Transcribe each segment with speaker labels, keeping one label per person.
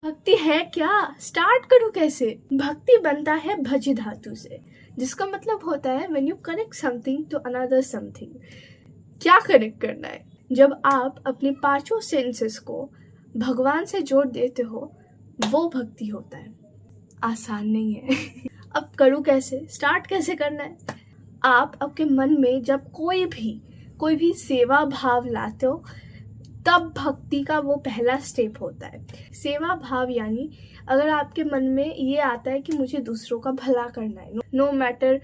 Speaker 1: भक्ति है क्या? स्टार्ट करूं कैसे? भक्ति बनता है भज धातु से, जिसका मतलब होता है when you connect something to another something. क्या कनेक्ट करना है? जब आप अपने पांचों सेंसेस को भगवान से जोड़ देते हो, वो भक्ति होता है। आसान नहीं है। अब करूं कैसे? स्टार्ट कैसे करना है? आप आपके मन में जब कोई भी सेवा भाव लाते हो, तब भक्ति का वो पहला स्टेप होता है। सेवा भाव यानी अगर आपके मन में ये आता है कि मुझे दूसरों का भला करना है, नो मैटर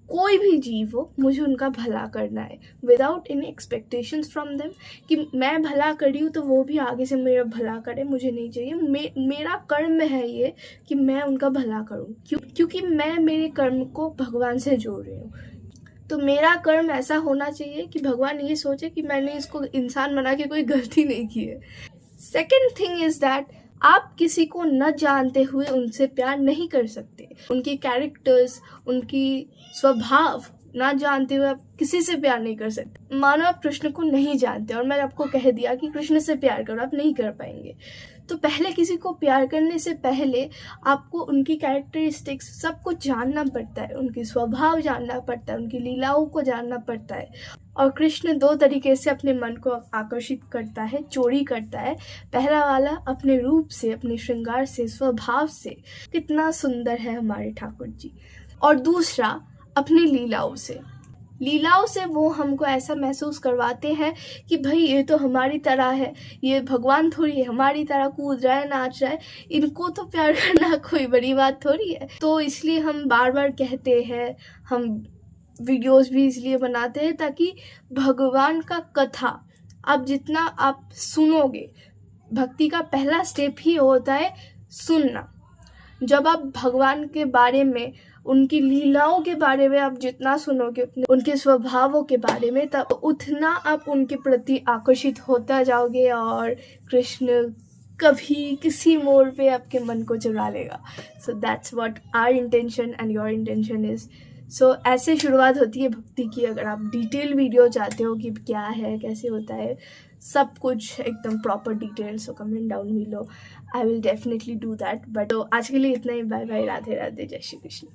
Speaker 1: कोई भी जीव हो, मुझे उनका भला करना है without any expectations from them, कि मैं भला करी हूँ तो वो भी आगे से मेरा भला करे, मुझे नहीं चाहिए। मेरा कर्म है ये कि मैं उनका भला करूँ, क्योंकि मैं मेरे कर्म को भगवान से जोड़ रही हूँ। तो मेरा कर्म ऐसा होना चाहिए कि भगवान ये सोचे कि मैंने इसको इंसान बना के कोई गलती नहीं की है। सेकेंड थिंग इज दैट आप किसी को न जानते हुए उनसे प्यार नहीं कर सकते। उनकी कैरेक्टर्स, उनकी स्वभाव ना जानते हुए आप किसी से प्यार नहीं कर सकते। मानो आप कृष्ण को नहीं जानते और मैं आपको कह दिया कि कृष्ण से प्यार करो, आप नहीं कर पाएंगे। तो पहले किसी को प्यार करने से पहले आपको उनकी कैरेक्टरिस्टिक्स सब कुछ जानना पड़ता है, उनकी स्वभाव जानना पड़ता है, उनकी लीलाओं को जानना पड़ता है। और कृष्ण दो तरीके से अपने मन को आकर्षित करता है, चोरी करता है। पहला वाला अपने रूप से, अपने श्रृंगार से, स्वभाव से, कितना सुंदर है हमारे ठाकुर जी। और दूसरा अपनी लीलाओं से वो हमको ऐसा महसूस करवाते हैं कि भाई ये तो हमारी तरह है, ये भगवान थोड़ी है, हमारी तरह कूद रहा है, नाच रहा है, इनको तो प्यार करना कोई बड़ी बात थोड़ी है। तो इसलिए हम बार बार कहते हैं, हम वीडियोस भी इसलिए बनाते हैं ताकि भगवान का कथा आप जितना आप सुनोगे, भक्ति का पहला स्टेप ही होता है सुनना। जब आप भगवान के बारे में, उनकी लीलाओं के बारे में आप जितना सुनोगे, उनके स्वभावों के बारे में, तब उतना आप उनके प्रति आकर्षित होता जाओगे और कृष्ण कभी किसी मोड़ पे आपके मन को चुरा लेगा। So that's what our intention and your intention is. So ऐसे शुरुआत होती है भक्ति की। अगर आप डिटेल वीडियो चाहते हो कि क्या है, कैसे होता है, सब कुछ एकदम proper detail, so comment down below, I will definitely do that. But तो आज के लिए इतना ही। बाय बाय, राधे राधे, जय श्री कृष्ण।